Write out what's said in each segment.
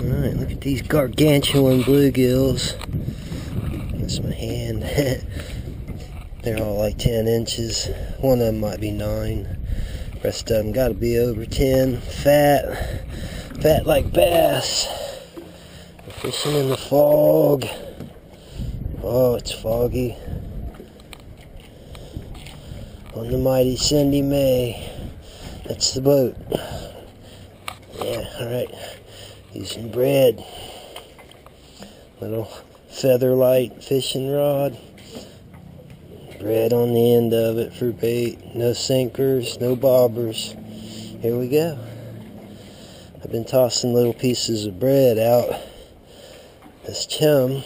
Alright, look at these gargantuan bluegills. That's my hand. They're all like 10 inches. One of them might be 9. Rest of them got to be over 10. Fat like bass. We're fishing in the fog. Oh, it's foggy. On the mighty Cindy Mae. That's the boat. Yeah, alright. Using bread. Little feather light fishing rod. Bread on the end of it for bait. No sinkers, no bobbers. Here we go. I've been tossing little pieces of bread out this chum.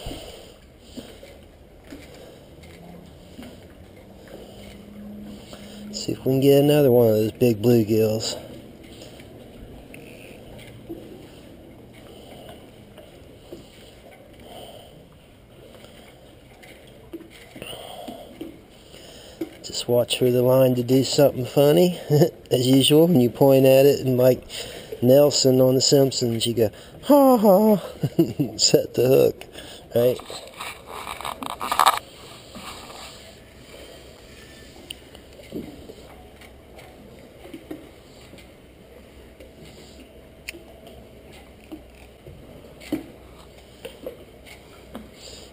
See if we can get another one of those big bluegills. Just watch for the line to do something funny, as usual. When you point at it, and like Nelson on The Simpsons, you go, ha ha, set the hook, right?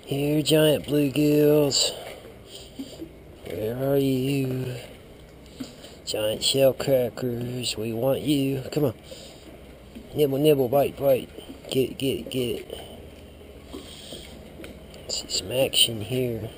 Here, giant bluegills. Where are you? Giant shell crackers, we want you. Come on. Nibble, nibble, bite, bite. Get it, get it, get it. See some action here.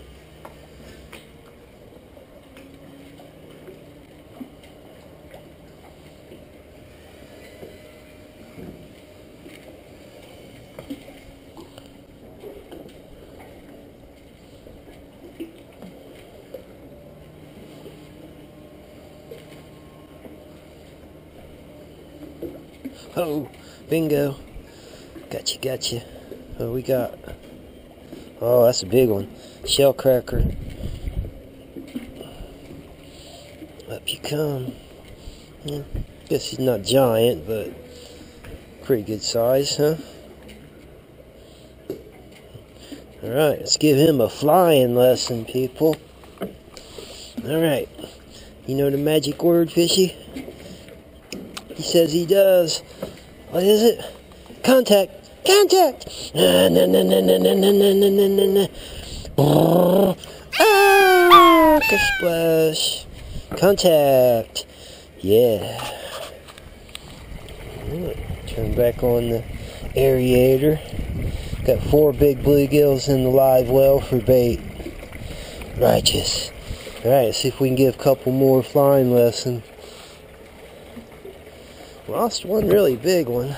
Oh, bingo. Gotcha, gotcha. What we got? Oh, that's a big one. Shell cracker. Up you come. Yeah, guess he's not giant, but pretty good size, huh? Alright, let's give him a flying lesson, people. Alright. You know the magic word, fishy? He says he does. What is it? Contact! Contact! Na na na na na na na na na na na. Ah! Splash! Contact! Yeah. Turn back on the aerator. Got 4 big bluegills in the live well for bait. Righteous. Alright, let's see if we can get a couple more flying lessons. Lost one really big one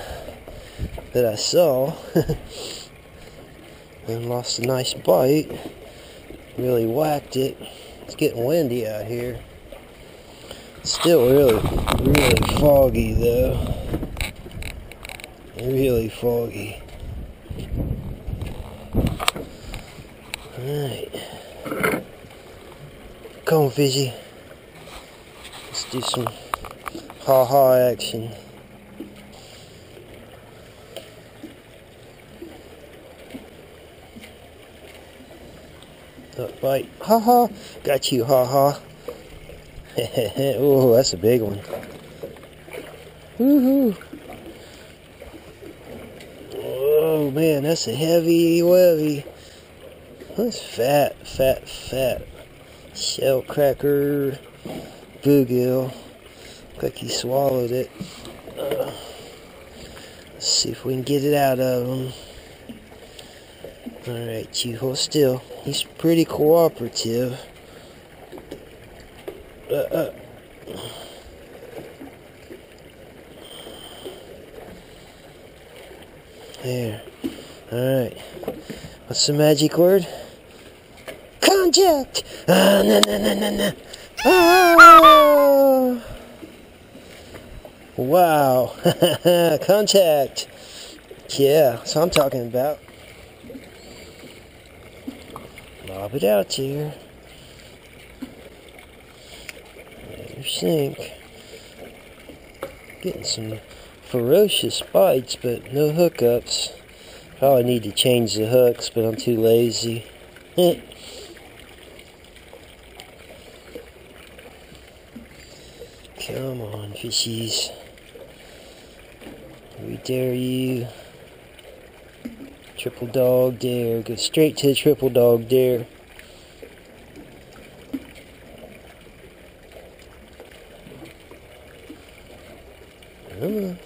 that I saw. And lost a nice bite. Really whacked it. It's getting windy out here. Still really foggy though. Really foggy. Alright. Come on, fishy. Let's do some ha-ha action. Oh, bite. Ha-ha. Got you, ha-ha. Oh, that's a big one. Woohoo. Oh, man, that's a heavy. That's fat. Shell cracker. Bluegill. Look like he swallowed it. Let's see if we can get it out of him. Alright, you hold still. He's pretty cooperative. There. Alright. What's the magic word? Contact! Ah, no. Ah! Wow. Contact. Yeah, that's what I'm talking about. Lob it out here. Let her sink. Getting some ferocious bites, but no hookups. Probably need to change the hooks, but I'm too lazy. Come on, fishies. We dare you. Triple dog dare. Go straight to the triple dog dare. Come on.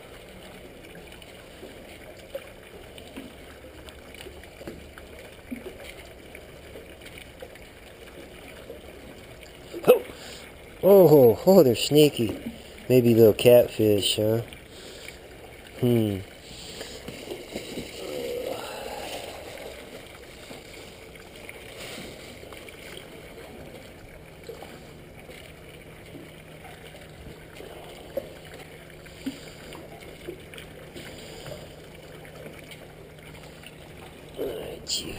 Oh, they're sneaky. Maybe little catfish, huh? Alright, you.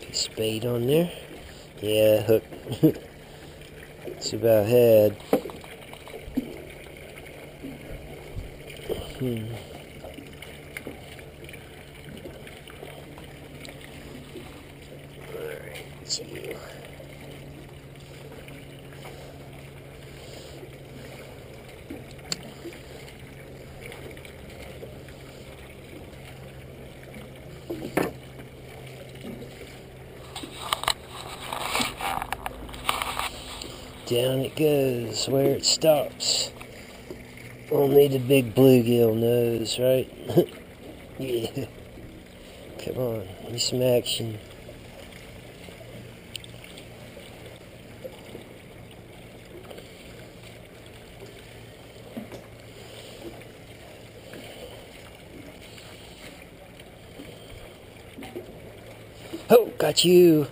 Piece of bait on there. Yeah, hook. It's about had. Alright, you. Down it goes, where it stops. Only the big bluegill knows, right? Yeah. Come on, give me some action. Oh, got you.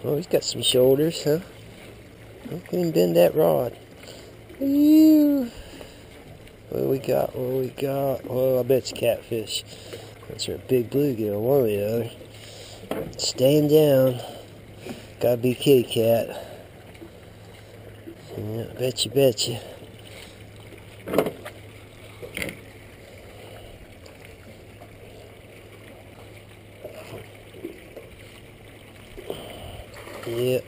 Oh, he's got some shoulders, huh? I can bend that rod. Ew. What do we got? What do we got? Oh, I bet it's catfish. That's a big bluegill, one or the other. Staying down. Gotta be kitty cat. Yeah, betcha. Yep.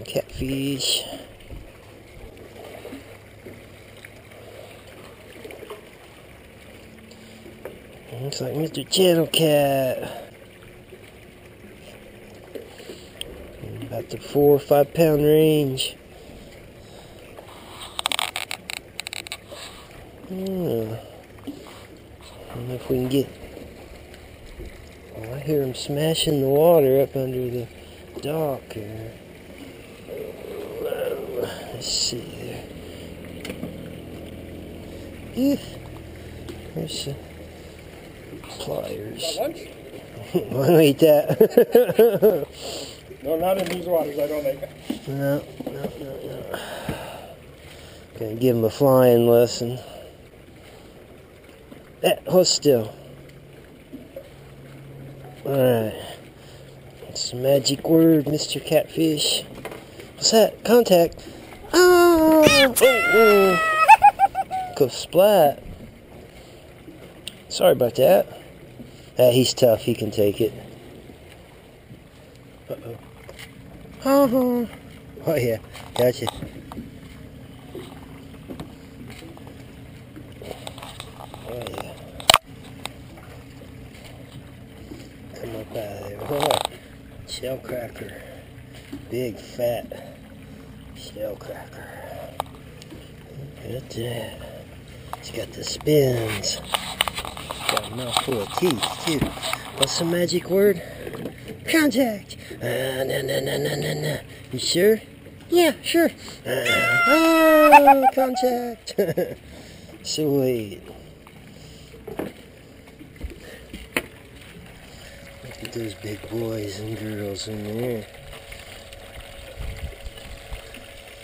Catfish. Looks like Mr. Channel Cat. About the 4 or 5 pound range. I don't know if we can get. Oh, I hear him smashing the water up under the dock here. Let's see there. There's some pliers. Lunch? I don't eat that. No, not in these waters, I don't make it. No. Gonna give him a flying lesson. Hold still. Alright. It's a magic word, Mr. Catfish. What's that? Contact. Oh. Go splat. Sorry about that. He's tough. He can take it. Uh-oh. Oh, yeah. Gotcha. Oh, yeah. Come up out of there. Oh, shell cracker. Big, fat shell cracker. Look at that. It's got the spins. Got a mouthful of teeth, too. What's the magic word? Contact. No. You sure? Yeah, sure. Oh, contact. Sweet. Look at those big boys and girls in there.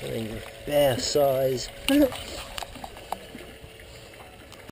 And your bass size.